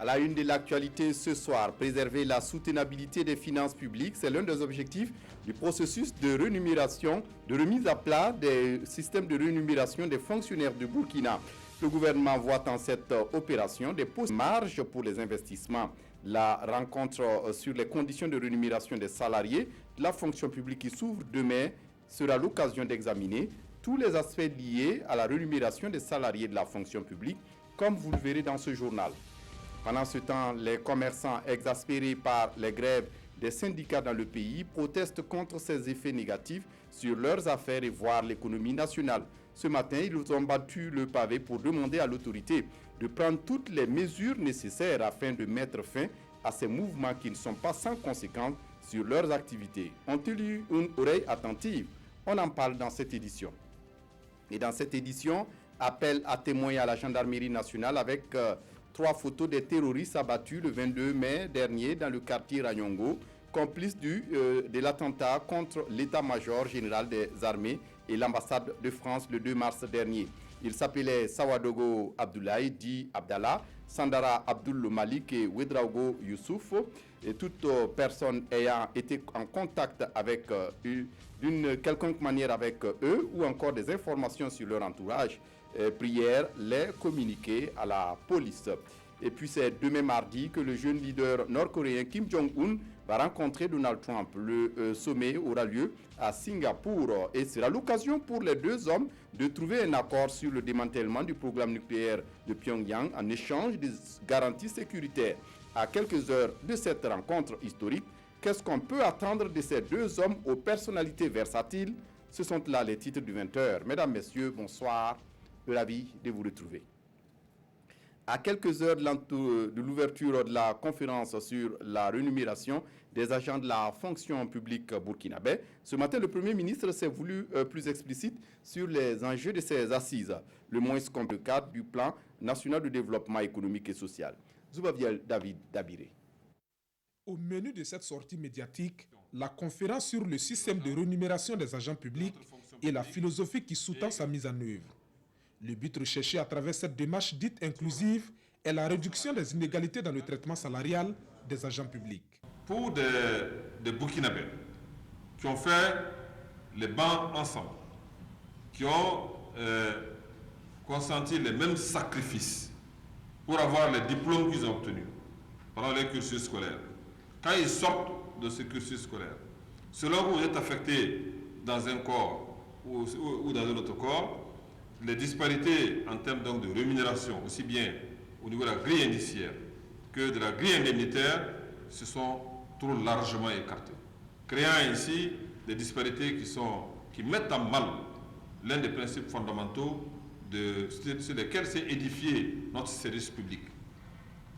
À la une de l'actualité ce soir, préserver la soutenabilité des finances publiques, c'est l'un des objectifs du processus de rémunération, de remise à plat des systèmes de rémunération des fonctionnaires de Burkina. Le gouvernement voit en cette opération des postes marges pour les investissements. La rencontre sur les conditions de rémunération des salariés de la fonction publique qui s'ouvre demain sera l'occasion d'examiner tous les aspects liés à la rémunération des salariés de la fonction publique, comme vous le verrez dans ce journal. Pendant ce temps, les commerçants exaspérés par les grèves des syndicats dans le pays protestent contre ces effets négatifs sur leurs affaires et voire l'économie nationale. Ce matin, ils ont battu le pavé pour demander à l'autorité de prendre toutes les mesures nécessaires afin de mettre fin à ces mouvements qui ne sont pas sans conséquences sur leurs activités. Ont-ils eu une oreille attentive? On en parle dans cette édition. Et dans cette édition, appel à témoins à la gendarmerie nationale avec 3 photos des terroristes abattus le 22 mai dernier dans le quartier Ranyongo, complices de l'attentat contre l'état-major général des armées et l'ambassade de France le 2 mars dernier. Ils s'appelaient Sawadogo Abdoulaye, dit Abdallah, Sandara Abdul Malik et Wedraogo Youssouf. Et toute personne ayant été en contact avec d'une quelconque manière avec eux ou encore des informations sur leur entourage, prière les communiquer à la police. Et puis c'est demain mardi que le jeune leader nord-coréen Kim Jong-un va rencontrer Donald Trump. Le sommet aura lieu à Singapour et sera l'occasion pour les deux hommes de trouver un accord sur le démantèlement du programme nucléaire de Pyongyang en échange des garanties sécuritaires. À quelques heures de cette rencontre historique, qu'est-ce qu'on peut attendre de ces deux hommes aux personnalités versatiles? Ce sont là les titres du 20h. Mesdames, Messieurs, bonsoir. Ravi de vous retrouver. À quelques heures de l'ouverture de la conférence sur la rémunération des agents de la fonction publique burkinabé, ce matin, le Premier ministre s'est voulu plus explicite sur les enjeux de ces assises, le moins comme le cadre du plan national de développement économique et social. Zoubaviel David Dabiré. Au menu de cette sortie médiatique, la conférence sur le système de rémunération des agents publics et la philosophie qui sous-tend sa mise en œuvre. Le but recherché à travers cette démarche dite inclusive est la réduction des inégalités dans le traitement salarial des agents publics. Pour des Burkinabés qui ont fait les bancs ensemble, qui ont consenti les mêmes sacrifices pour avoir les diplômes qu'ils ont obtenus pendant les cursus scolaires, quand ils sortent de ce cursus scolaire, selon que vous êtes affecté dans un corps ou dans un autre corps, les disparités en termes donc de rémunération, aussi bien au niveau de la grille indiciaire que de la grille indemnitaire, se sont trop largement écartées, créant ainsi des disparités qui mettent en mal l'un des principes fondamentaux sur lesquels s'est édifié notre service public.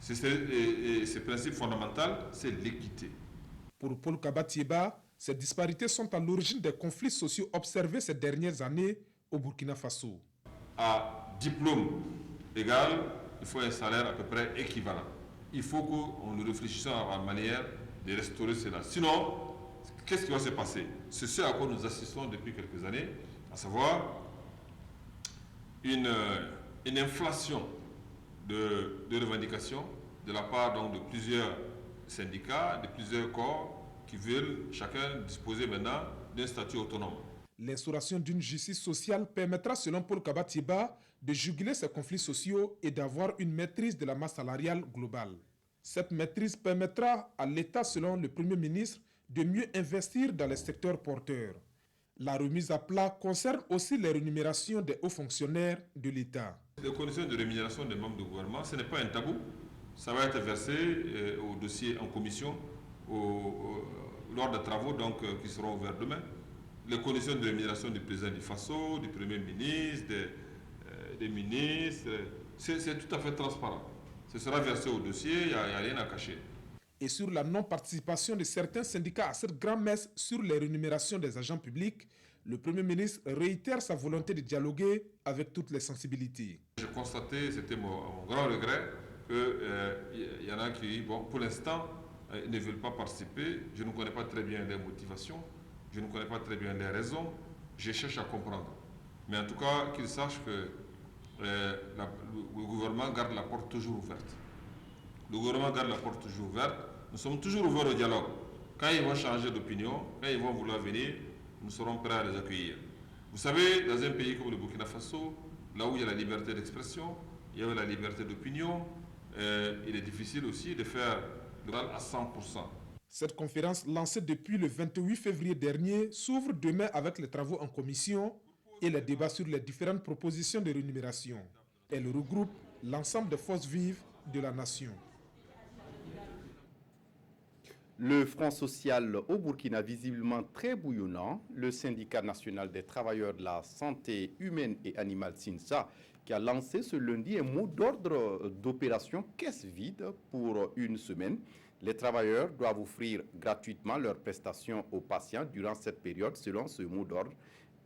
Ce principe fondamental, c'est l'équité. Pour Paul Kabatieba, ces disparités sont à l'origine des conflits sociaux observés ces dernières années au Burkina Faso. À diplôme égal, il faut un salaire à peu près équivalent. Il faut qu'on nous réfléchissions à la manière de restaurer cela. Sinon, qu'est-ce qui va se passer? C'est ce à quoi nous assistons depuis quelques années, à savoir une inflation de revendications de la part donc, de plusieurs syndicats, de plusieurs corps qui veulent chacun disposer maintenant d'un statut autonome. L'instauration d'une justice sociale permettra, selon Paul Kabatieba, de juguler ces conflits sociaux et d'avoir une maîtrise de la masse salariale globale. Cette maîtrise permettra à l'État, selon le Premier ministre, de mieux investir dans les secteurs porteurs. La remise à plat concerne aussi les rémunérations des hauts fonctionnaires de l'État. Les conditions de rémunération des membres du gouvernement, ce n'est pas un tabou. Ça va être versé au dossier en commission lors des travaux qui seront ouverts demain. Les conditions de rémunération du président du FASO, du Premier ministre, des ministres, c'est tout à fait transparent. Ce sera versé au dossier, il n'y a rien à cacher. Et sur la non-participation de certains syndicats à cette grand-messe sur les rémunérations des agents publics, le Premier ministre réitère sa volonté de dialoguer avec toutes les sensibilités. J'ai constaté, c'était mon grand regret, qu'il y en a qui, pour l'instant, ne veulent pas participer. Je ne connais pas très bien les motivations. Je ne connais pas très bien les raisons, je cherche à comprendre. Mais en tout cas, qu'ils sachent que le gouvernement garde la porte toujours ouverte Le gouvernement garde la porte toujours ouverte. Nous sommes toujours ouverts au dialogue. Quand ils vont changer d'opinion, quand ils vont vouloir venir, nous serons prêts à les accueillir. Vous savez, dans un pays comme le Burkina Faso, là où il y a la liberté d'expression, il y a la liberté d'opinion, il est difficile aussi de faire le mal à 100%. Cette conférence lancée depuis le 28 février dernier s'ouvre demain avec les travaux en commission et les débats sur les différentes propositions de rémunération. Elle regroupe l'ensemble des forces vives de la nation. Le Front social au Burkina, visiblement très bouillonnant, le syndicat national des travailleurs de la santé humaine et animale SINSA, qui a lancé ce lundi un mot d'ordre d'opération caisse vide pour une semaine. Les travailleurs doivent offrir gratuitement leurs prestations aux patients durant cette période, selon ce mot d'ordre.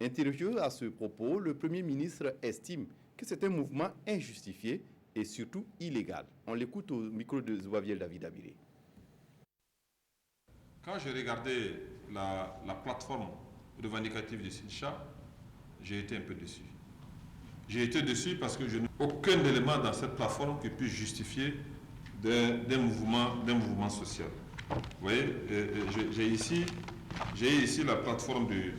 Interrogé à ce propos, le Premier ministre estime que c'est un mouvement injustifié et surtout illégal. On l'écoute au micro de Zouaviel David Abiré. Quand j'ai regardé la plateforme revendicative de SINSA, j'ai été un peu déçu. J'ai été déçu parce que je n'ai aucun élément dans cette plateforme qui puisse justifier d'un mouvement social. Vous voyez, j'ai ici la plateforme du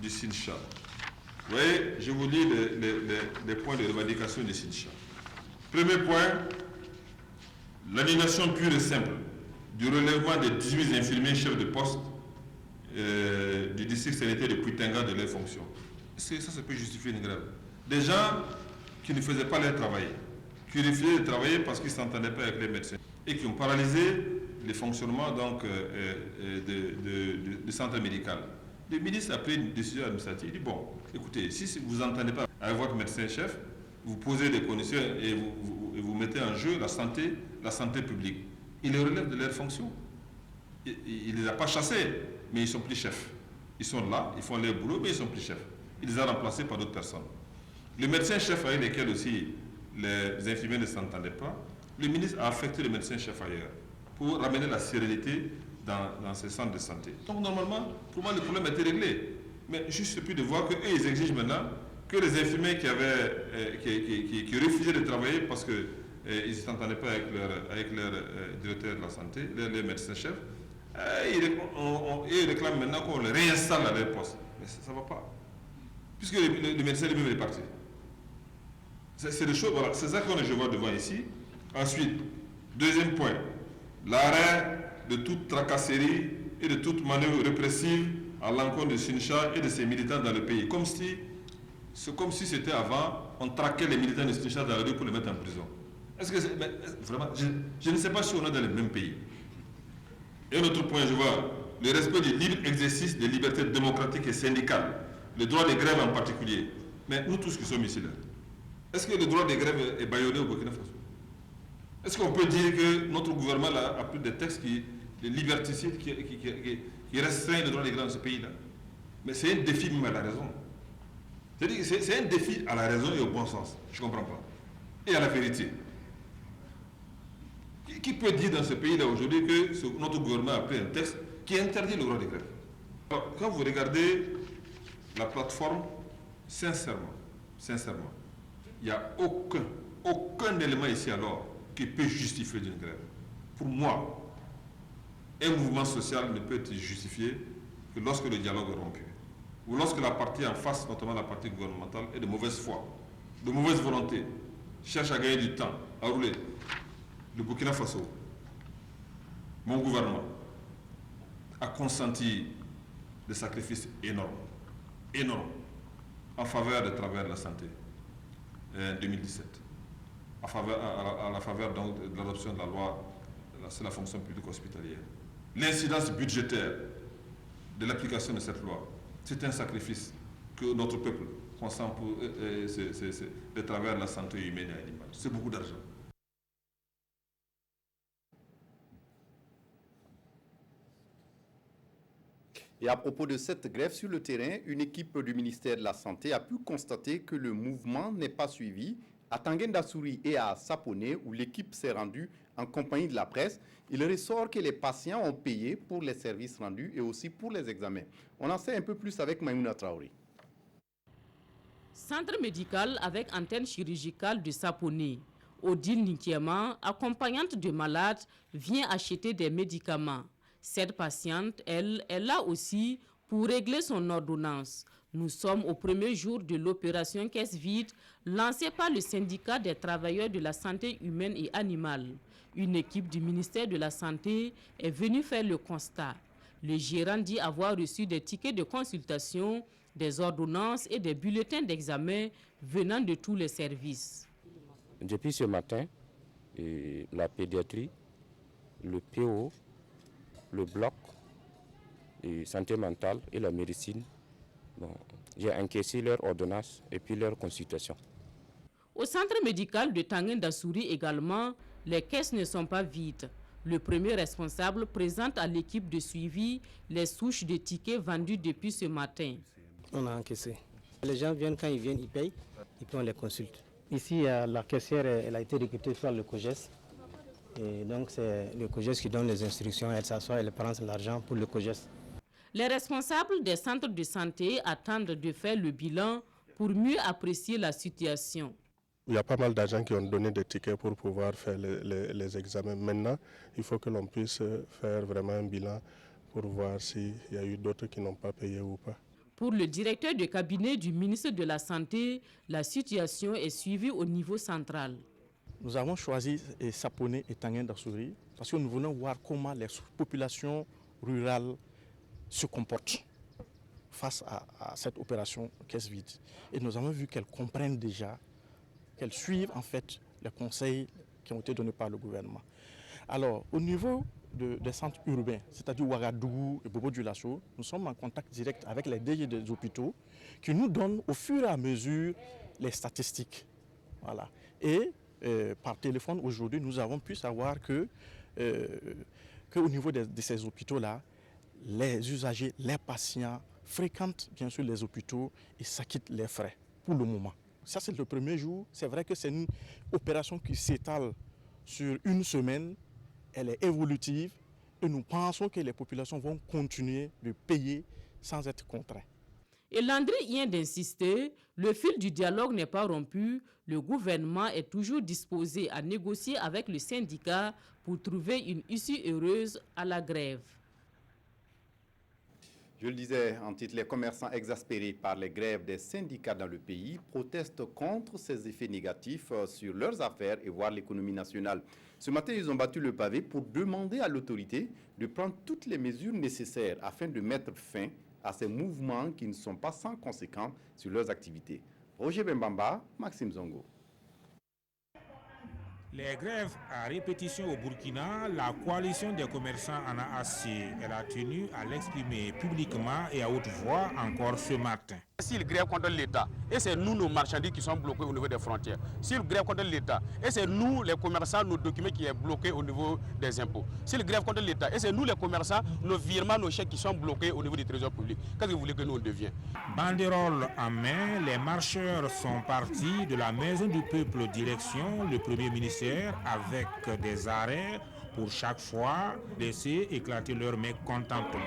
SINSA. Vous voyez, je vous lis les points de revendication du SINSA. Premier point, l'annulation pure et simple du relèvement des 18 infirmiers chefs de poste du district sanitaire de Puitanga de leurs fonctions. Ça peut justifier une grève. Des gens qui ne faisaient pas leur travail, qui refusaient de travailler parce qu'ils ne s'entendaient pas avec les médecins et qui ont paralysé les fonctionnements du centre médical. Le ministre a pris une décision administrative. Il dit, bon, écoutez, si vous n'entendez pas avec votre médecin-chef, vous posez des conditions et vous mettez en jeu la santé publique. Ils les relèvent de leurs fonctions. Il ne les a pas chassés, mais ils ne sont plus chefs. Ils sont là, ils font leur boulot, mais ils ne sont plus chefs. Il les a remplacés par d'autres personnes. Le médecin-chef avec lesquels aussi les infirmiers ne s'entendaient pas, le ministre a affecté le médecin-chef ailleurs pour ramener la sérénité dans ces centres de santé. Donc normalement, pour moi, le problème a été réglé. Mais je suis surpris de voir qu'eux, ils exigent maintenant que les infirmiers qui refusaient de travailler parce que ils ne s'entendaient pas avec leur directeur de la santé, leur médecin-chef, ils réclament maintenant qu'on les réinstalle à leur poste. Mais ça ne va pas. Puisque le médecin lui-même est parti. C'est des choses, voilà, c'est ça que je vois devant ici. Ensuite, deuxième point, l'arrêt de toute tracasserie et de toute manœuvre répressive à l'encontre de SINSA et de ses militants dans le pays. C'est comme si c'était avant, on traquait les militants de SINSA dans la rue pour les mettre en prison. Est-ce que vraiment, je ne sais pas si on est dans le même pays. Et un autre point, je vois le respect du libre exercice des libertés démocratiques et syndicales, le droit de grève en particulier. Mais nous tous qui sommes ici là, est-ce que le droit de grève est bâillonné au Burkina Faso? Est-ce qu'on peut dire que notre gouvernement là, a pris des textes des liberticides qui restreignent le droit de grève dans ce pays-là? Mais c'est un défi même à la raison. C'est un défi à la raison et au bon sens. Je ne comprends pas. Et à la vérité. Qui peut dire dans ce pays-là aujourd'hui que notre gouvernement a pris un texte qui interdit le droit de grève? Alors, quand vous regardez la plateforme, sincèrement, il n'y a aucun élément ici alors qui peut justifier d'une grève. Pour moi, un mouvement social ne peut être justifié que lorsque le dialogue est rompu, ou lorsque la partie en face, notamment la partie gouvernementale, est de mauvaise foi, de mauvaise volonté, cherche à gagner du temps, à rouler. Le Burkina Faso, mon gouvernement, a consenti des sacrifices énormes, en faveur des travailleurs de la santé en 2017, à la faveur donc, de l'adoption de la loi sur la fonction publique hospitalière. L'incidence budgétaire de l'application de cette loi, c'est un sacrifice que notre peuple consent pour les travailleurs de la santé humaine et animale. C'est beaucoup d'argent. Et à propos de cette grève sur le terrain, une équipe du ministère de la Santé a pu constater que le mouvement n'est pas suivi. À Tanguy-Ndassuri et à Sapone, où l'équipe s'est rendue en compagnie de la presse, il ressort que les patients ont payé pour les services rendus et aussi pour les examens. On en sait un peu plus avec Maïmouna Traoré. Centre médical avec antenne chirurgicale de Sapone. Odile Nikiema, accompagnante de malades, vient acheter des médicaments. Cette patiente, elle, est là aussi pour régler son ordonnance. Nous sommes au premier jour de l'opération Caisse Vide lancée par le syndicat des travailleurs de la santé humaine et animale. Une équipe du ministère de la Santé est venue faire le constat. Le gérant dit avoir reçu des tickets de consultation, des ordonnances et des bulletins d'examen venant de tous les services. Depuis ce matin, la pédiatrie, le PO, le bloc, santé mentale et la médecine, j'ai encaissé leurs ordonnances et puis leurs consultations. Au centre médical de Tanguène Dassouri également, les caisses ne sont pas vides. Le premier responsable présente à l'équipe de suivi les souches de tickets vendus depuis ce matin. On a encaissé. Les gens viennent, quand ils viennent, ils payent et puis on les consulte. Ici, la caissière, elle a été recrutée par le COGES. Et donc, c'est le COGES qui donne les instructions. Elle s'assoit, elle prend l'argent pour le COGES. Les responsables des centres de santé attendent de faire le bilan pour mieux apprécier la situation. Il y a pas mal d'agents qui ont donné des tickets pour pouvoir faire les examens. Maintenant, il faut que l'on puisse faire vraiment un bilan pour voir s'il y a eu d'autres qui n'ont pas payé ou pas. Pour le directeur de cabinet du ministre de la Santé, la situation est suivie au niveau central. Nous avons choisi Saponé et Tanguène Dassouri parce que nous voulons voir comment les populations rurales se comportent face à cette opération Caisse Vide. Et nous avons vu qu'elles comprennent déjà, qu'elles suivent en fait les conseils qui ont été donnés par le gouvernement. Alors, au niveau des centres urbains, c'est-à-dire Ouagadougou et Bobo-Dioulasso, nous sommes en contact direct avec les DG des hôpitaux qui nous donnent au fur et à mesure les statistiques. Voilà. Et par téléphone aujourd'hui, nous avons pu savoir qu'au niveau de ces hôpitaux-là, les usagers, les patients fréquentent bien sûr les hôpitaux et s'acquittent les frais pour le moment. Ça, c'est le premier jour. C'est vrai que c'est une opération qui s'étale sur une semaine. Elle est évolutive et nous pensons que les populations vont continuer de payer sans être contraints. Et Landry vient d'insister, le fil du dialogue n'est pas rompu. Le gouvernement est toujours disposé à négocier avec le syndicat pour trouver une issue heureuse à la grève. Je le disais en titre, les commerçants exaspérés par les grèves des syndicats dans le pays protestent contre ces effets négatifs sur leurs affaires et voire l'économie nationale. Ce matin, ils ont battu le pavé pour demander à l'autorité de prendre toutes les mesures nécessaires afin de mettre fin à ces mouvements qui ne sont pas sans conséquences sur leurs activités. Roger Bembamba, Maxime Zongo. Les grèves à répétition au Burkina, la coalition des commerçants en a assez. Elle a tenu à l'exprimer publiquement et à haute voix encore ce matin. S'ils grèvent contre l'État, et c'est nous, nos marchandises qui sont bloqués au niveau des frontières. S'ils grèvent contre l'État, et c'est nous, les commerçants, nos documents qui sont bloqués au niveau des impôts. S'ils grèvent contre l'État, et c'est nous, les commerçants, nos virements, nos chèques qui sont bloqués au niveau du trésor public. Qu'est-ce que vous voulez que nous on devienne? Banderole en main, les marcheurs sont partis de la Maison du Peuple direction le Premier ministère avec des arrêts pour chaque fois laisser éclater leur mécontentement.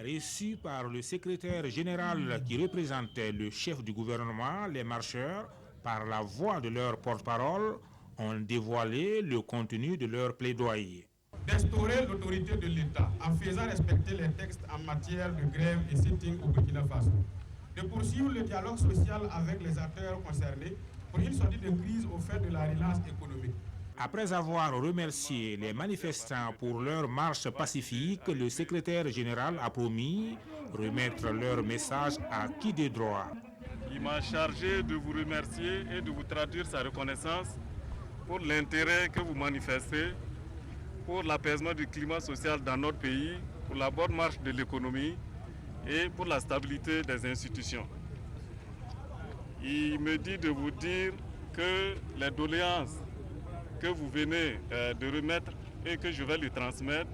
Reçus par le secrétaire général qui représentait le chef du gouvernement, les marcheurs, par la voix de leur porte-parole, ont dévoilé le contenu de leur plaidoyer. D'instaurer l'autorité de l'État en faisant respecter les textes en matière de grève et sitting au Burkina Faso. De poursuivre le dialogue social avec les acteurs concernés pour une sortie de crise au fait de la relance économique. Après avoir remercié les manifestants pour leur marche pacifique, le secrétaire général a promis remettre leur message à qui de droit. Il m'a chargé de vous remercier et de vous traduire sa reconnaissance pour l'intérêt que vous manifestez pour l'apaisement du climat social dans notre pays, pour la bonne marche de l'économie et pour la stabilité des institutions. Il me dit de vous dire que les doléances que vous venez de remettre et que je vais lui transmettre,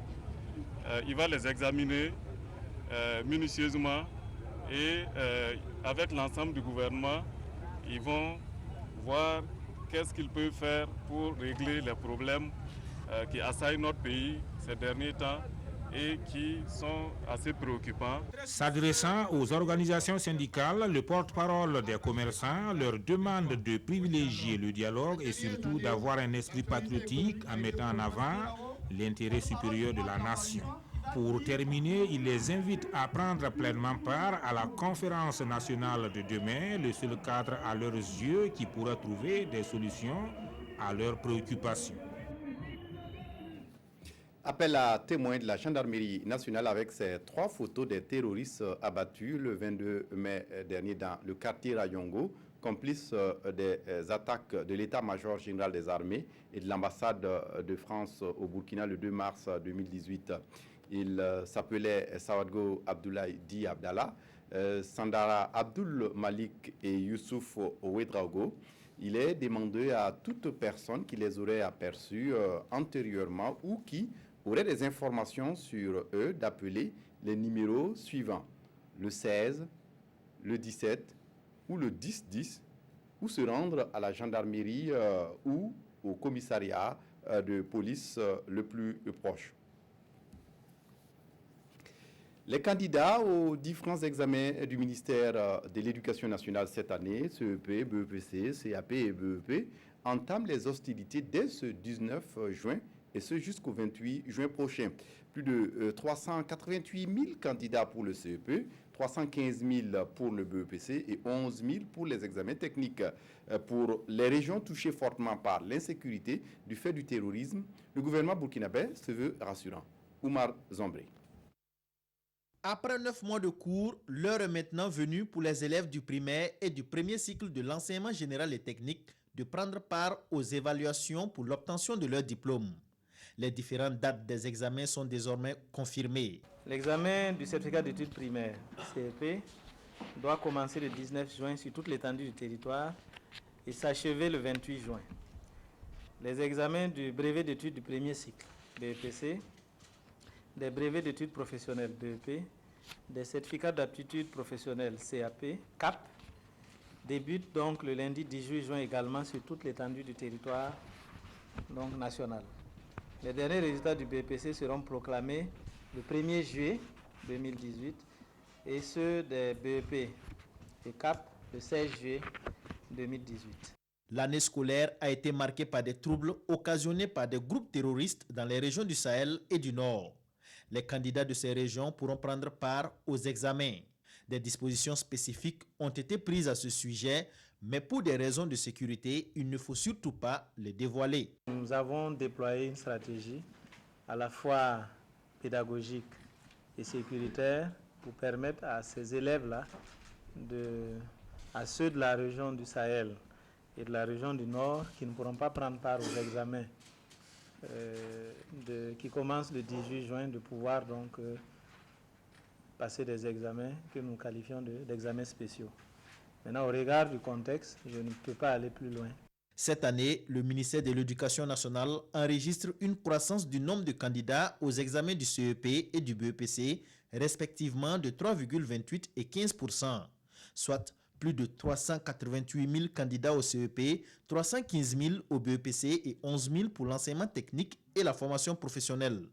il va les examiner minutieusement et avec l'ensemble du gouvernement, ils vont voir qu'est-ce qu'ils peuvent faire pour régler les problèmes qui assaillent notre pays ces derniers temps et qui sont assez préoccupants. S'adressant aux organisations syndicales, le porte-parole des commerçants leur demande de privilégier le dialogue et surtout d'avoir un esprit patriotique en mettant en avant l'intérêt supérieur de la nation. Pour terminer, il les invite à prendre pleinement part à la conférence nationale de demain, le seul cadre à leurs yeux qui pourra trouver des solutions à leurs préoccupations. Appel à témoins de la gendarmerie nationale avec ces 3 photos des terroristes abattus le 22 mai dernier dans le quartier Rayongo, complices des attaques de l'état-major général des armées et de l'ambassade de France au Burkina le 2 mars 2018. Il s'appelait Sawadgo Abdoulaye Di Abdallah, Sandara Abdul Malik et Youssouf Ouedraogo. Il est demandé à toute personne qui les aurait aperçus antérieurement ou qui aurait des informations sur eux d'appeler les numéros suivants, le 16, le 17 ou le 10-10, ou se rendre à la gendarmerie ou au commissariat de police le plus proche. Les candidats aux différents examens du ministère de l'Éducation nationale cette année, CEP, BEPC, CAP et BEP, entament les hostilités dès ce 19 juin et ce jusqu'au 28 juin prochain. Plus de 388 000 candidats pour le CEP, 315 000 pour le BEPC et 11 000 pour les examens techniques. Pour les régions touchées fortement par l'insécurité du fait du terrorisme, le gouvernement burkinabé se veut rassurant. Oumar Zombré. Après 9 mois de cours, l'heure est maintenant venue pour les élèves du primaire et du premier cycle de l'enseignement général et technique de prendre part aux évaluations pour l'obtention de leur diplôme. Les différentes dates des examens sont désormais confirmées. L'examen du certificat d'études primaires, CEP, doit commencer le 19 juin sur toute l'étendue du territoire et s'achever le 28 juin. Les examens du brevet d'études du premier cycle, BEPC, des brevets d'études professionnelles, BEP, des certificats d'aptitude professionnelle, CAP, CAP, débutent donc le lundi 18 juin également sur toute l'étendue du territoire donc national. Les derniers résultats du BPC seront proclamés le 1er juillet 2018 et ceux des BEP et CAP le 16 juillet 2018. L'année scolaire a été marquée par des troubles occasionnés par des groupes terroristes dans les régions du Sahel et du Nord. Les candidats de ces régions pourront prendre part aux examens. Des dispositions spécifiques ont été prises à ce sujet, mais pour des raisons de sécurité, il ne faut surtout pas les dévoiler. Nous avons déployé une stratégie à la fois pédagogique et sécuritaire pour permettre à ces élèves-là, à ceux de la région du Sahel et de la région du Nord qui ne pourront pas prendre part aux examens qui commencent le 18 juin, de pouvoir donc passer des examens que nous qualifions d'examens spéciaux. Maintenant, au regard du contexte, je ne peux pas aller plus loin. Cette année, le ministère de l'Éducation nationale enregistre une croissance du nombre de candidats aux examens du CEP et du BEPC, respectivement de 3,28 et 15%, soit plus de 388 000 candidats au CEP, 315 000 au BEPC et 11 000 pour l'enseignement technique et la formation professionnelle.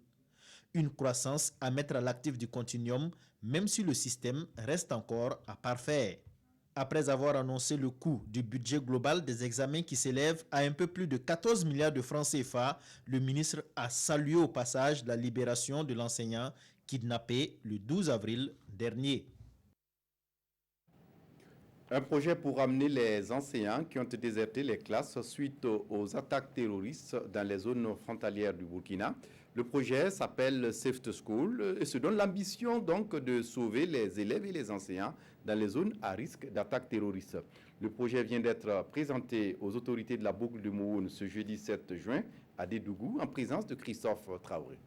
Une croissance à mettre à l'actif du continuum, même si le système reste encore à parfaire. Après avoir annoncé le coût du budget global des examens qui s'élève à un peu plus de 14 milliards de francs CFA, le ministre a salué au passage la libération de l'enseignant kidnappé le 12 avril dernier. Un projet pour ramener les enseignants qui ont déserté les classes suite aux attaques terroristes dans les zones frontalières du Burkina. Le projet s'appelle Safe to School et se donne l'ambition donc de sauver les élèves et les enseignants dans les zones à risque d'attaques terroristes. Le projet vient d'être présenté aux autorités de la boucle de Mouhoun ce jeudi 7 juin à Dédougou en présence de Christophe Traoré.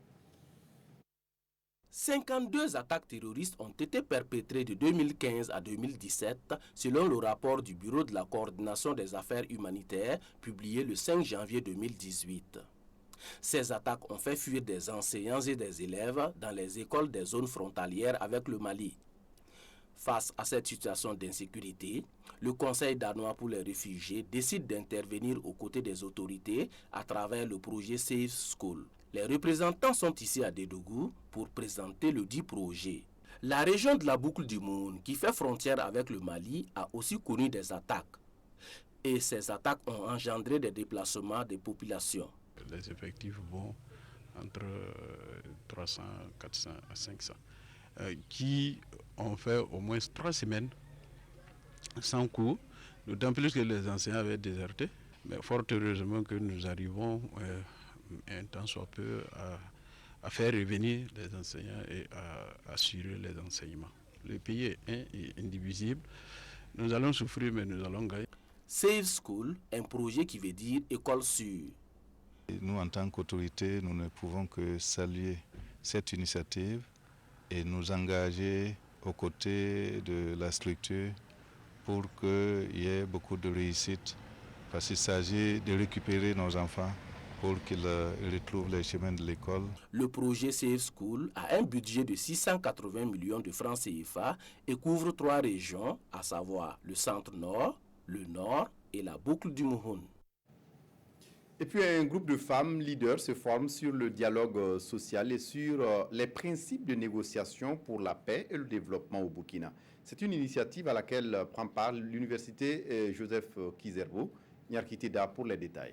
52 attaques terroristes ont été perpétrées de 2015 à 2017, selon le rapport du Bureau de la coordination des affaires humanitaires publié le 5 janvier 2018. Ces attaques ont fait fuir des enseignants et des élèves dans les écoles des zones frontalières avec le Mali. Face à cette situation d'insécurité, le Conseil danois pour les réfugiés décide d'intervenir aux côtés des autorités à travers le projet Safe School. Les représentants sont ici à Dédougou pour présenter le dit projet. La région de la boucle du Moun, qui fait frontière avec le Mali, a aussi connu des attaques. Et ces attaques ont engendré des déplacements des populations. Les effectifs vont entre 300, 400 à 500, qui ont fait au moins 3 semaines sans cours, d'autant plus que les enseignants avaient déserté. Mais fort heureusement que nous arrivons un temps soit peu à faire revenir les enseignants et à assurer les enseignements. Le pays est indivisible. Nous allons souffrir, mais nous allons gagner. Save School, un projet qui veut dire école sûre. Nous, en tant qu'autorité, nous ne pouvons que saluer cette initiative et nous engager aux côtés de la structure pour qu'il y ait beaucoup de réussite. Parce qu'il s'agit de récupérer nos enfants pour qu'ils retrouvent les chemins de l'école. Le projet Save School a un budget de 680 millions de francs CFA et couvre 3 régions, à savoir le centre-nord, le nord et la boucle du Mouhoun. Et puis un groupe de femmes leaders se forme sur le dialogue social et sur les principes de négociation pour la paix et le développement au Burkina. C'est une initiative à laquelle prend part l'université Joseph Kizerbo. Nyarkitida pour les détails.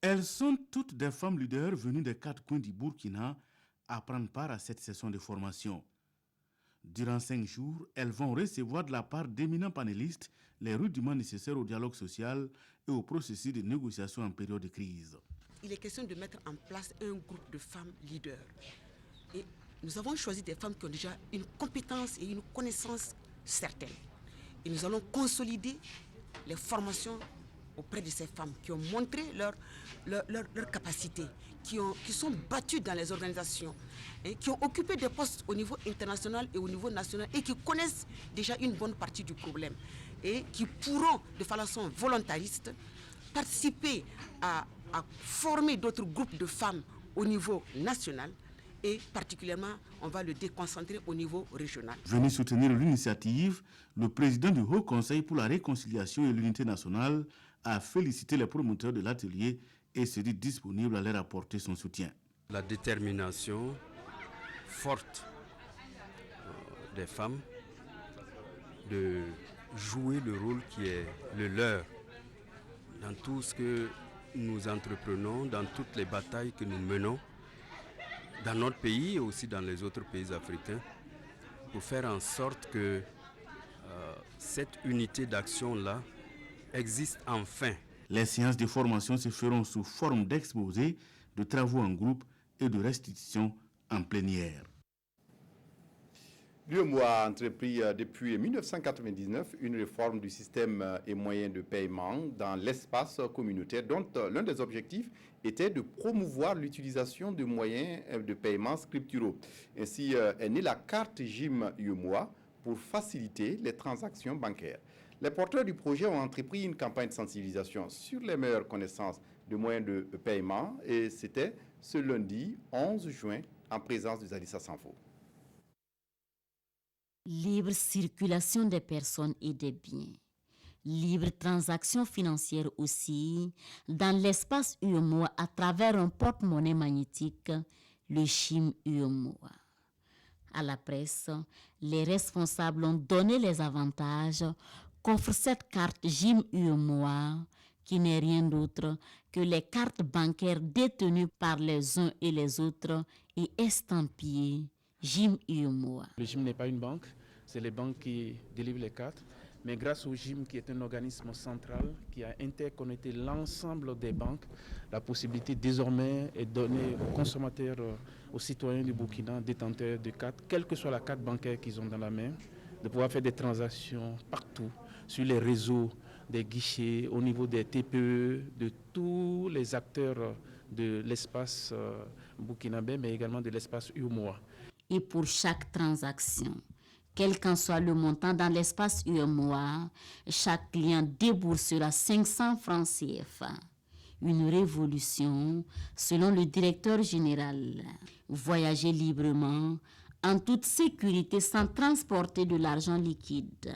Elles sont toutes des femmes leaders venues des 4 coins du Burkina à prendre part à cette session de formation. Durant 5 jours, elles vont recevoir de la part d'éminents panélistes les rudiments nécessaires au dialogue social et au processus de négociation en période de crise. Il est question de mettre en place un groupe de femmes leaders. Et nous avons choisi des femmes qui ont déjà une compétence et une connaissance certaine. Et nous allons consolider les formations auprès de ces femmes qui ont montré leur capacité, qui sont battues dans les organisations, et qui ont occupé des postes au niveau international et au niveau national et qui connaissent déjà une bonne partie du problème et qui pourront, de façon volontariste, participer à former d'autres groupes de femmes au niveau national et particulièrement, on va le déconcentrer au niveau régional. Venu soutenir l'initiative, le président du Haut Conseil pour la réconciliation et l'unité nationale a félicité les promoteurs de l'atelier et se dit disponible à leur apporter son soutien. La détermination forte des femmes de jouer le rôle qui est le leur dans tout ce que nous entreprenons, dans toutes les batailles que nous menons dans notre pays et aussi dans les autres pays africains, pour faire en sorte que cette unité d'action-là existe enfin. Les séances de formation se feront sous forme d'exposés, de travaux en groupe et de restitutions en plénière. L'UEMOA a entrepris depuis 1999 une réforme du système et moyens de paiement dans l'espace communautaire dont l'un des objectifs était de promouvoir l'utilisation de moyens de paiement scripturaux. Ainsi est née la carte GIM UEMOA pour faciliter les transactions bancaires. Les porteurs du projet ont entrepris une campagne de sensibilisation sur les meilleures connaissances de moyens de paiement et c'était ce lundi 11 juin en présence de Zalissa Sanfo. Libre circulation des personnes et des biens. Libre transaction financière aussi dans l'espace UEMOA à travers un porte-monnaie magnétique, le GIM UEMOA. À la presse, les responsables ont donné les avantages qu'offre cette carte GIM UEMOA, qui n'est rien d'autre que les cartes bancaires détenues par les uns et les autres et estampillées GIM UEMOA. Le GIM n'est pas une banque, c'est les banques qui délivrent les cartes. Mais grâce au GIM, qui est un organisme central qui a interconnecté l'ensemble des banques, la possibilité désormais est donnée aux consommateurs, aux citoyens du Burkina, détenteurs de cartes, quelle que soit la carte bancaire qu'ils ont dans la main, de pouvoir faire des transactions partout, sur les réseaux, des guichets, au niveau des TPE, de tous les acteurs de l'espace burkinabé, mais également de l'espace UEMOA. Et pour chaque transaction, quel qu'en soit le montant dans l'espace UEMOA, chaque client déboursera 500 francs CFA. Une révolution, selon le directeur général. Voyager librement, en toute sécurité, sans transporter de l'argent liquide.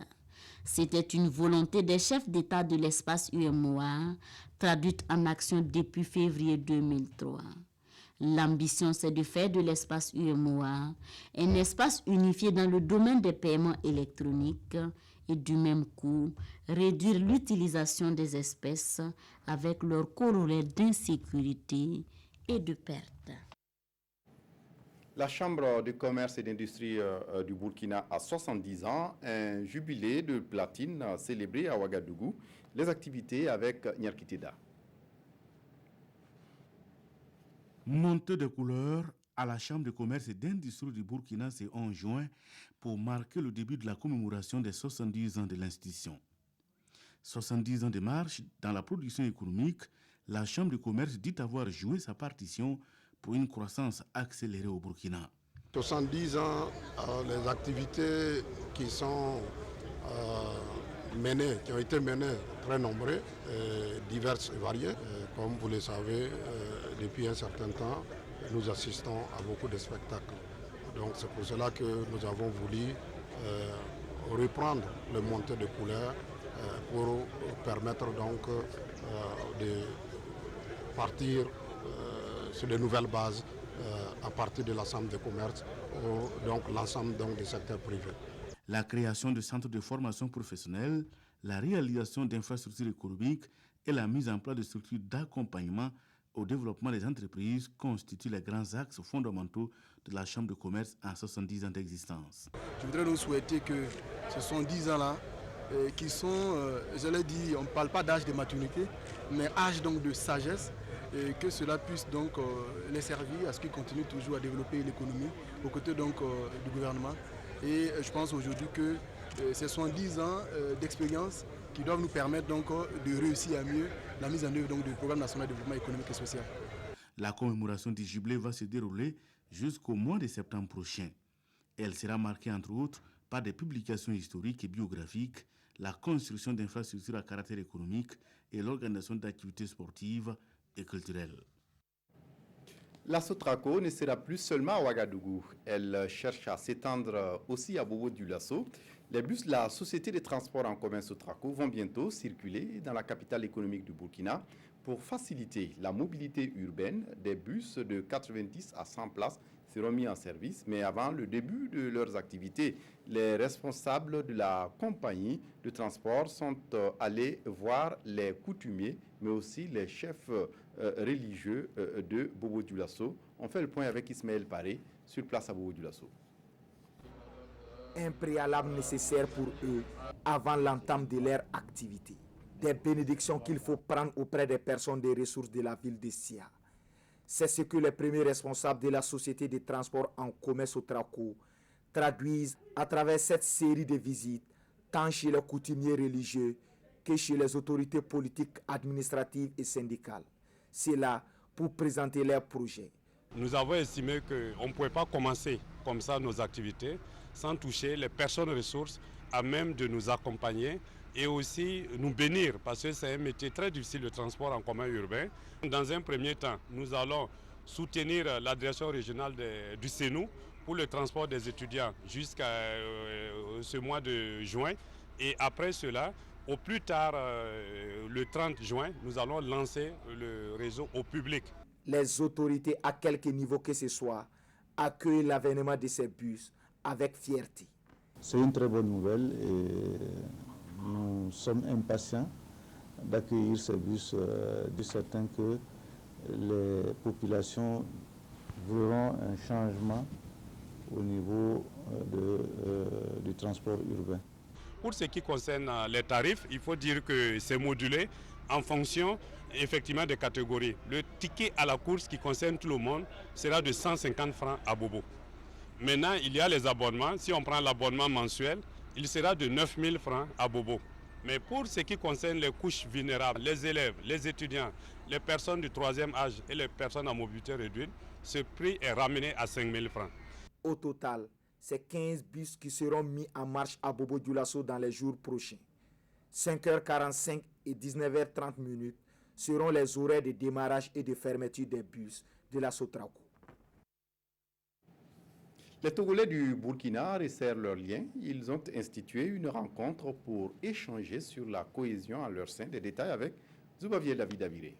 C'était une volonté des chefs d'État de l'espace UEMOA, traduite en action depuis février 2003. L'ambition, c'est de faire de l'espace UEMOA un espace unifié dans le domaine des paiements électroniques et du même coup, réduire l'utilisation des espèces avec leur corollaire d'insécurité et de perte. La Chambre de commerce et d'industrie du Burkina a 70 ans, un jubilé de platine célébré à Ouagadougou. Les activités avec Nyarkiteda. Montée de couleurs à la Chambre de commerce et d'industrie du Burkina ce 11 juin pour marquer le début de la commémoration des 70 ans de l'institution. 70 ans de marche dans la production économique, la Chambre de commerce dit avoir joué sa partition pour une croissance accélérée au Burkina. 70 ans, les activités qui sont menées, qui ont été menées, très nombreuses, diverses et variées. Comme vous le savez, depuis un certain temps, nous assistons à beaucoup de spectacles. Donc c'est pour cela que nous avons voulu reprendre le montée de couleurs pour permettre donc de partir sur de nouvelles bases à partir de l'ensemble des commerces, donc l'ensemble du secteur privé. La création de centres de formation professionnelle, la réalisation d'infrastructures économiques et la mise en place de structures d'accompagnement au développement des entreprises constituent les grands axes fondamentaux de la Chambre de commerce en 70 ans d'existence. Je voudrais nous souhaiter que ce sont 10 ans-là qui sont, je l'ai dit, on ne parle pas d'âge de maturité, mais âge donc de sagesse, et que cela puisse donc les servir à ce qu'ils continuent toujours à développer l'économie aux côtés donc du gouvernement. Et je pense aujourd'hui que ce sont 10 ans d'expérience qui doivent nous permettre donc de réussir à mieux la mise en œuvre donc, du programme national de développement économique et social. La commémoration du jubilé va se dérouler jusqu'au mois de septembre prochain. Elle sera marquée entre autres par des publications historiques et biographiques, la construction d'infrastructures à caractère économique et l'organisation d'activités sportives et culturelles. La Sotraco ne sera plus seulement à Ouagadougou. Elle cherche à s'étendre aussi à Bobo-Dioulasso. Les bus de la Société de transport en commun Sotraco vont bientôt circuler dans la capitale économique du Burkina pour faciliter la mobilité urbaine. Des bus de 90 à 100 places seront mis en service, mais avant le début de leurs activités, les responsables de la compagnie de transport sont allés voir les coutumiers, mais aussi les chefs religieux de Bobo-Dioulasso. On fait le point avec Ismaël Paré sur place à Bobo-Dioulasso. Un préalable nécessaire pour eux avant l'entame de leur activité. Des bénédictions qu'il faut prendre auprès des personnes des ressources de la ville de Sia. C'est ce que les premiers responsables de la Société de transport en commun Sotraco traduisent à travers cette série de visites, tant chez les coutumiers religieux que chez les autorités politiques, administratives et syndicales. C'est là pour présenter leurs projets. Nous avons estimé qu'on ne pouvait pas commencer comme ça nos activités sans toucher les personnes ressources à même de nous accompagner et aussi nous bénir parce que c'est un métier très difficile de transport en commun urbain. Dans un premier temps, nous allons soutenir la direction régionale du CENU pour le transport des étudiants jusqu'à ce mois de juin et après cela, au plus tard, le 30 juin, nous allons lancer le réseau au public. Les autorités, à quelque niveau que ce soit, accueillent l'avènement de ces bus avec fierté. C'est une très bonne nouvelle et nous sommes impatients d'accueillir ces bus, de certain que les populations verront un changement au niveau du transport urbain. Pour ce qui concerne les tarifs, il faut dire que c'est modulé en fonction effectivement des catégories. Le ticket à la course qui concerne tout le monde sera de 150 francs à Bobo. Maintenant, il y a les abonnements. Si on prend l'abonnement mensuel, il sera de 9 000 francs à Bobo. Mais pour ce qui concerne les couches vulnérables, les élèves, les étudiants, les personnes du 3e âge et les personnes à mobilité réduite, ce prix est ramené à 5 000 francs. Au total, c'est 15 bus qui seront mis en marche à Bobo-Dioulasso dans les jours prochains. 5h45 et 19h30 seront les horaires de démarrage et de fermeture des bus de la Sotraco. Les Togolais du Burkina resserrent leurs liens. Ils ont institué une rencontre pour échanger sur la cohésion en leur sein. Des détails avec Zoubavier David Aviré.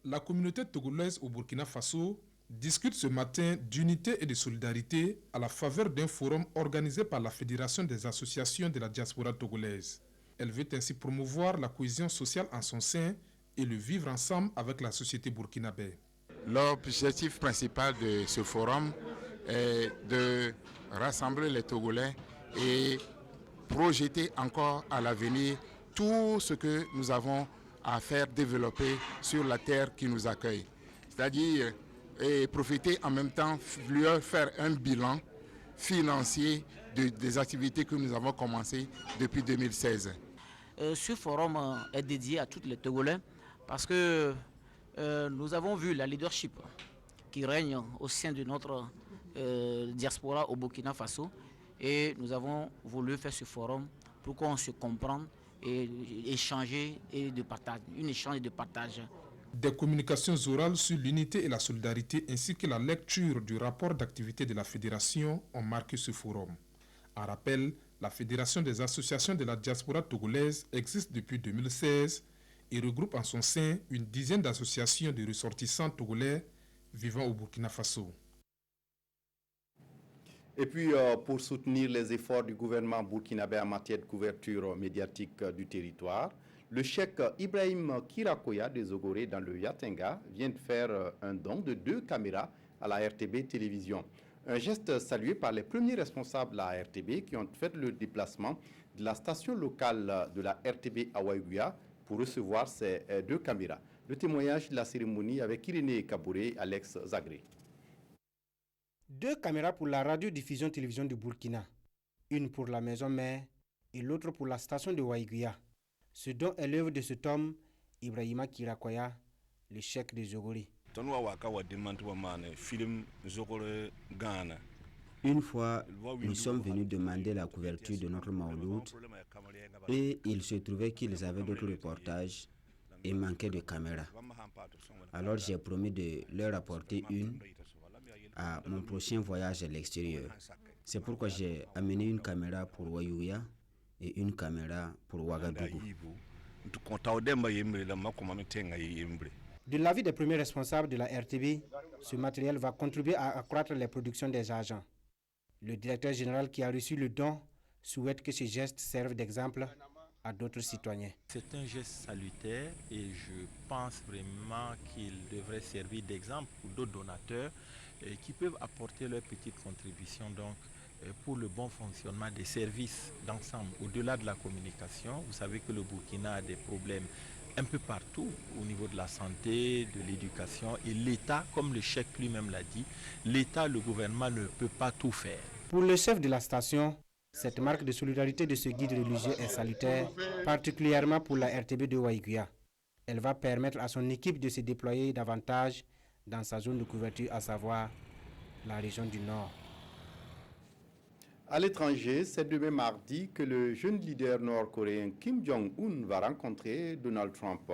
La communauté togolaise au Burkina Faso discute ce matin d'unité et de solidarité à la faveur d'un forum organisé par la Fédération des associations de la diaspora togolaise. Elle veut ainsi promouvoir la cohésion sociale en son sein et le vivre ensemble avec la société burkinabé. L'objectif principal de ce forum est de rassembler les Togolais et projeter encore à l'avenir tout ce que nous avons à faire développer sur la terre qui nous accueille. C'est-à-dire et profiter en même temps, leur faire un bilan financier des activités que nous avons commencées depuis 2016. Ce forum est dédié à tous les Togolais parce que nous avons vu la leadership qui règne au sein de notre diaspora au Burkina Faso et nous avons voulu faire ce forum pour qu'on se comprenne et échanger et de partage, un échange de partage. Des communications orales sur l'unité et la solidarité ainsi que la lecture du rapport d'activité de la Fédération ont marqué ce forum. En rappel, la Fédération des associations de la diaspora togolaise existe depuis 2016 et regroupe en son sein une dizaine d'associations de ressortissants togolais vivant au Burkina Faso. Et puis, pour soutenir les efforts du gouvernement burkinabé en matière de couverture médiatique du territoire, le cheikh Ibrahim Kirakoya des Ogoré dans le Yatenga vient de faire un don de 2 caméras à la RTB Télévision. Un geste salué par les premiers responsables de la RTB qui ont fait le déplacement de la station locale de la RTB à Waïguya pour recevoir ces 2 caméras. Le témoignage de la cérémonie avec Irénée Kabouré et Alex Zagré. 2 caméras pour la radiodiffusion télévision du Burkina, une pour la maison mère et l'autre pour la station de Waïguya. Ce don est l'œuvre de cet homme, Ibrahima Kirakoya, le cheikh des Ogoré. Une fois, nous sommes venus demander la couverture de notre Mauloud et il se trouvait qu'ils avaient d'autres reportages et manquaient de caméras. Alors j'ai promis de leur apporter une à mon prochain voyage à l'extérieur. C'est pourquoi j'ai amené une caméra pour Waïguya et une caméra pour Ouagadougou. De l'avis des premiers responsables de la RTB, ce matériel va contribuer à accroître les productions des agents. Le directeur général qui a reçu le don souhaite que ce geste serve d'exemple à d'autres citoyens. C'est un geste salutaire et je pense vraiment qu'il devrait servir d'exemple pour d'autres donateurs qui peuvent apporter leur petite contribution pour le bon fonctionnement des services d'ensemble. Au-delà de la communication, vous savez que le Burkina a des problèmes un peu partout au niveau de la santé, de l'éducation et l'État, comme le cheikh lui-même l'a dit, l'État, le gouvernement ne peut pas tout faire. Pour le chef de la station, cette marque de solidarité de ce guide religieux est salutaire, particulièrement pour la RTB de Waïguya. Elle va permettre à son équipe de se déployer davantage dans sa zone de couverture, à savoir la région du Nord. À l'étranger, c'est demain mardi que le jeune leader nord-coréen Kim Jong-un va rencontrer Donald Trump.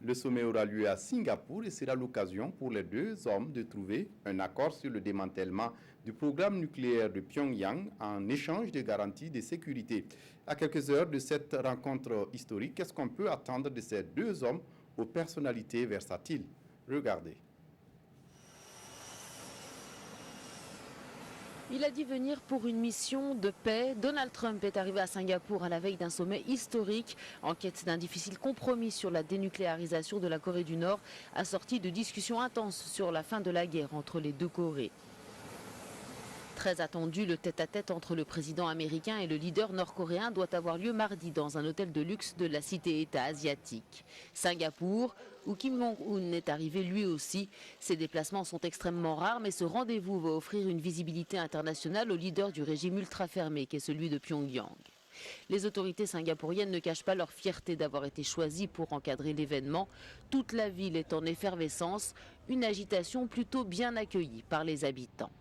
Le sommet aura lieu à Singapour et sera l'occasion pour les 2 hommes de trouver un accord sur le démantèlement du programme nucléaire de Pyongyang en échange de garanties de sécurité. À quelques heures de cette rencontre historique, qu'est-ce qu'on peut attendre de ces 2 hommes aux personnalités versatiles? Regardez. Il a dit venir pour une mission de paix. Donald Trump est arrivé à Singapour à la veille d'un sommet historique en quête d'un difficile compromis sur la dénucléarisation de la Corée du Nord, assorti de discussions intenses sur la fin de la guerre entre les 2 Corées. Très attendu, le tête-à-tête entre le président américain et le leader nord-coréen doit avoir lieu mardi dans un hôtel de luxe de la cité-État asiatique. Singapour, où Kim Jong-un est arrivé lui aussi. Ces déplacements sont extrêmement rares, mais ce rendez-vous va offrir une visibilité internationale au leader du régime ultra-fermé qu'est celui de Pyongyang. Les autorités singapouriennes ne cachent pas leur fierté d'avoir été choisies pour encadrer l'événement. Toute la ville est en effervescence, une agitation plutôt bien accueillie par les habitants.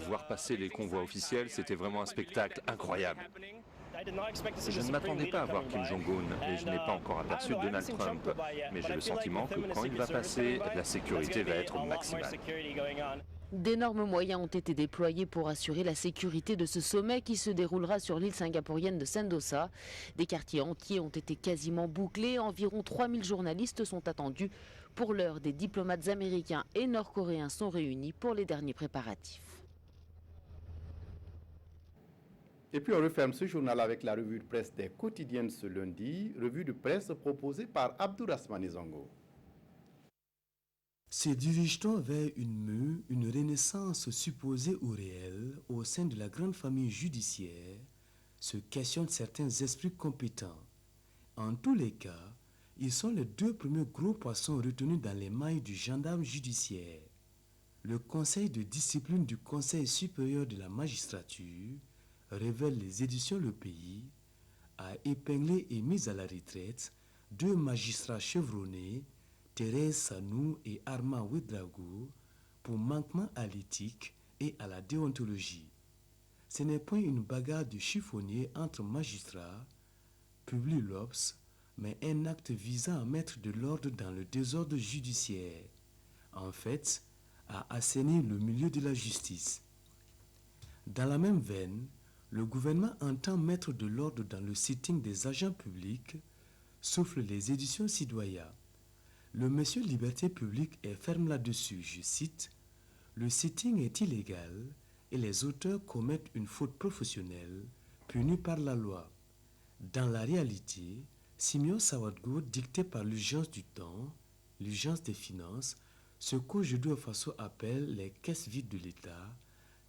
Voir passer les convois officiels, c'était vraiment un spectacle incroyable. Je ne m'attendais pas à voir Kim Jong-un et je n'ai pas encore aperçu Donald Trump. Mais j'ai le sentiment que quand il va passer, la sécurité va être maximale. D'énormes moyens ont été déployés pour assurer la sécurité de ce sommet qui se déroulera sur l'île singapourienne de Sentosa. Des quartiers entiers ont été quasiment bouclés. Environ 3000 journalistes sont attendus. Pour l'heure, des diplomates américains et nord-coréens sont réunis pour les derniers préparatifs. Et puis on referme ce journal avec la revue de presse des quotidiennes ce lundi, revue de presse proposée par Abdourahmane Zongo. Se dirige-t-on vers une renaissance supposée ou réelle au sein de la grande famille judiciaire, se questionnent certains esprits compétents. En tous les cas, ils sont les deux premiers gros poissons retenus dans les mailles du gendarme judiciaire. Le Conseil de discipline du Conseil supérieur de la magistrature, révèle les éditions Le Pays, a épinglé et mis à la retraite deux magistrats chevronnés, Thérèse Sanou et Armand Ouedraogo, pour manquement à l'éthique et à la déontologie. Ce n'est point une bagarre de chiffonnier entre magistrats, publie l'Obs, mais un acte visant à mettre de l'ordre dans le désordre judiciaire, en fait, à assainir le milieu de la justice. Dans la même veine, le gouvernement entend mettre de l'ordre dans le sitting des agents publics, soufflent les éditions Citoyens. Le monsieur Liberté publique est ferme là-dessus, je cite, « Le sitting est illégal et les auteurs commettent une faute professionnelle punie par la loi. » Dans la réalité, Simeon Sawadgo, dicté par l'urgence du temps, l'urgence des finances, ce qu'aujourd'hui Faso appelle les caisses vides de l'État,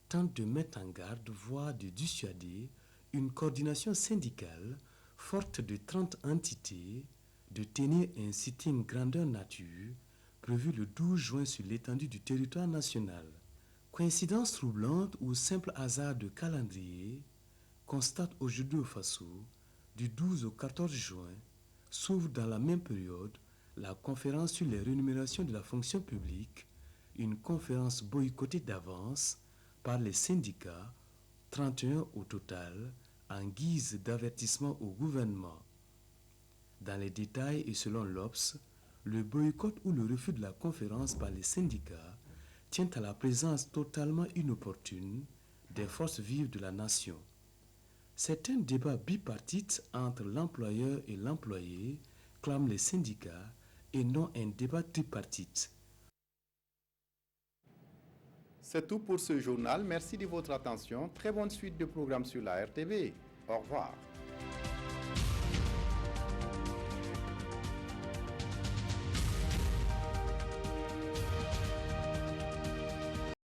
tente de mettre en garde, voire de dissuader, une coordination syndicale forte de 30 entités de tenir un sitting grandeur nature prévu le 12 juin sur l'étendue du territoire national. Coïncidence troublante ou simple hasard de calendrier, constate aujourd'hui au Faso, du 12 au 14 juin, s'ouvre dans la même période la conférence sur les rémunérations de la fonction publique, une conférence boycottée d'avance par les syndicats, 31 au total, en guise d'avertissement au gouvernement. Dans les détails et selon l'Obs, le boycott ou le refus de la conférence par les syndicats tient à la présence totalement inopportune des forces vives de la nation. C'est un débat bipartite entre l'employeur et l'employé, clament les syndicats, et non un débat tripartite. C'est tout pour ce journal. Merci de votre attention. Très bonne suite de programmes sur la RTV. Au revoir.